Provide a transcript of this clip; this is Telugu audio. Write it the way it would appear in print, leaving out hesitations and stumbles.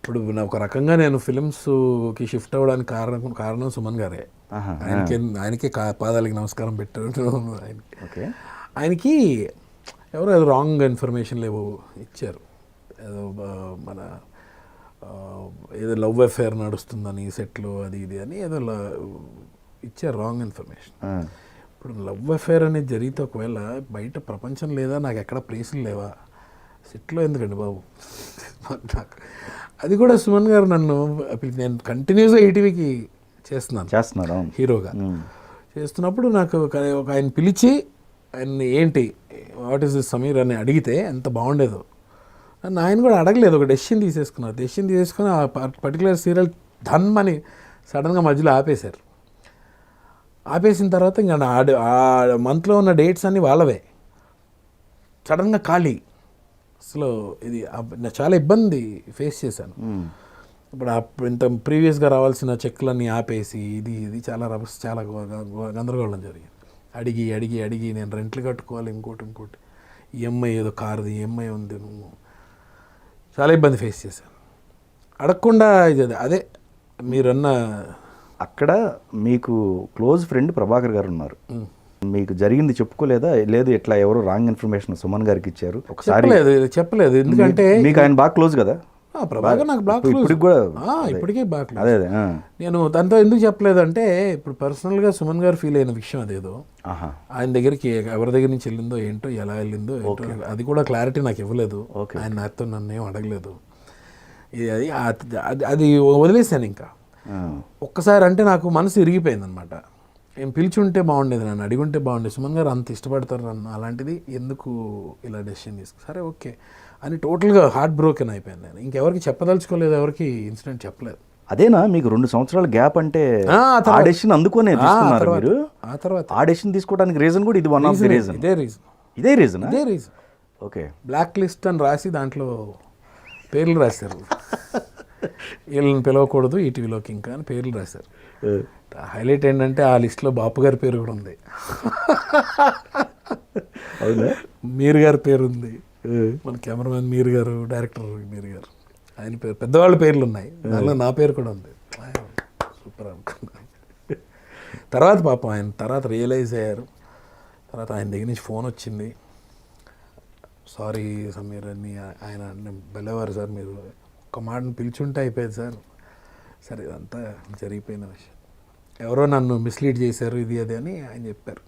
ఇప్పుడు ఒక రకంగా నేను ఫిలిమ్స్కి షిఫ్ట్ అవ్వడానికి కారణం సుమన్ గారే. ఆయనకే పాదాలకి నమస్కారం పెట్టారు. ఓకే. ఆయనకి ఎవరో ఏదో రాంగ్ ఇన్ఫర్మేషన్లు ఏవో ఇచ్చారు. ఏదో మన ఏదో లవ్ అఫేర్ నడుస్తుందని సెట్లో అది ఇది అని ఏదో ఇచ్చారు రాంగ్ ఇన్ఫర్మేషన్. ఇప్పుడు లవ్ అఫేర్ అనేది జరిగితే ఒకవేళ బయట ప్రపంచం లేదా, నాకు ఎక్కడ ప్లేసులు లేవా, సెట్లో ఎందుకండి బాబు నాకు అది కూడా సుమన్ గారు నన్ను నేను కంటిన్యూస్గా ఈటీవీకి చేస్తున్నారు హీరోగా. చేస్తున్నప్పుడు నాకు ఒక ఆయన పిలిచి ఆయన ఏంటి వాట్ ఈస్ దిస్ సమీర్ అని అడిగితే ఎంత బాగుండేదో. నన్ను ఆయన కూడా అడగలేదు, ఒక డెసిషన్ తీసేసుకున్నారు. డెసిషన్ తీసేసుకుని ఆ పర్టికులర్ సీరియల్ ధన్ అని సడన్గా మధ్యలో ఆపేశారు. ఆపేసిన తర్వాత ఇంకా ఆ మంత్లో ఉన్న డేట్స్ అన్నీ వాళ్ళవే, సడన్గా ఖాళీ. అసలు ఇది చాలా ఇబ్బంది ఫేస్ చేశాను. ఇప్పుడు ఇంత ప్రీవియస్గా రావాల్సిన చెక్లన్నీ ఆపేసి ఇది చాలా చాలా గందరగోళం జరిగింది. అడిగి నేను రెంట్లు కట్టుకోవాలి, ఇంకోటి ఈఎంఐ ఏదో కారుది ఈఎంఐ ఉంది, చాలా ఇబ్బంది ఫేస్ చేశాను. అడగకుండా అదే మీరన్న అక్కడ మీకు క్లోజ్ ఫ్రెండ్ ప్రభాకర్ గారు ఉన్నారు. మీకు జరిగింది చెప్పుకోలేదా? లేదు, ఇట్లా ఎవరో రాంగ్ ఇన్ఫర్మేషన్ సుమన్ గారికి ఇచ్చారు ఒకసారి చెప్పలేదు. ఎందుకంటే మీకు ఆయన బాగా క్లోజ్ కదా. ప్రభాకర్ నాకు బాగా క్లోజ్, ఇప్పటికీ బాగా క్లోజ్. అదే నేను తనతో ఎందుకు చెప్పలేదు అంటే, ఇప్పుడు పర్సనల్గా సుమన్ గారు ఫీల్ అయిన విషయం అదేదో, ఆయన దగ్గరికి ఎవరి దగ్గర నుంచి వెళ్ళిందో ఏంటో, ఎలా వెళ్ళిందో ఏంటో అది కూడా క్లారిటీ నాకు ఇవ్వలేదు. ఆయన నాతో నన్ను ఏం అడగలేదు. అది వదిలేసాను. ఇంకా ఒక్కసారి అంటే నాకు మనసు ఇరిగిపోయింది అనమాట. నేను పిలిచుంటే బాగుండేది, నన్ను అడిగుంటే బాగుండేది. సుమన్ గారు అంత ఇష్టపడతారు నన్ను, అలాంటిది ఎందుకు ఇలా డెసిషన్ తీసుకు, సరే ఓకే అని టోటల్గా హార్ట్ బ్రోకెన్ అయిపోయాను నేను. ఇంకెవరికి చెప్పదలుచుకోలేదు, ఎవరికి ఇన్సిడెంట్ చెప్పలేదు. అదేనా మీకు 2 సంవత్సరాల గ్యాప్ అంటే ఆ డెసిషన్ అందుకునే తీసుకున్నారు మీరు? ఆ తర్వాత ఆ డెసిషన్ తీసుకోవడానికి రీజన్ కూడా ఇది వన్ ఆఫ్ ది రీజన్. ఇదే రీజన్. ఓకే. బ్లాక్ లిస్ట్ అని రాసి దాంట్లో పేర్లు రాశారు. వీళ్ళని పిలవకూడదు ఈటీవీలోకి ఇంకా అని పేర్లు రాశారు. హైలైట్ ఏంటంటే ఆ లిస్ట్లో బాపు గారి పేరు కూడా ఉంది, మీర్ గారి పేరు ఉంది, మన కెమెరామెన్ మీర్ గారు, డైరెక్టర్ మీర్ గారు, ఆయన పేరు, పెద్దవాళ్ళ పేర్లు ఉన్నాయి. దానిలో నా పేరు కూడా ఉంది. సూపర్ అనుకున్నాను. తర్వాత పాపం ఆయన తర్వాత రియలైజ్ అయ్యారు. తర్వాత ఆయన దగ్గర నుంచి ఫోన్ వచ్చింది, సారీ సమీర్ అని. ఆయన బెల్లవారు సార్, మీరు ఒక్క మాటను పిలిచుంటే అయిపోయేది సార్. సరే ఇదంతా జరిగిపోయిన విషయం, ఎవరో నన్ను మిస్లీడ్ చేశారు ఇది అది అని ఆయన చెప్పారు.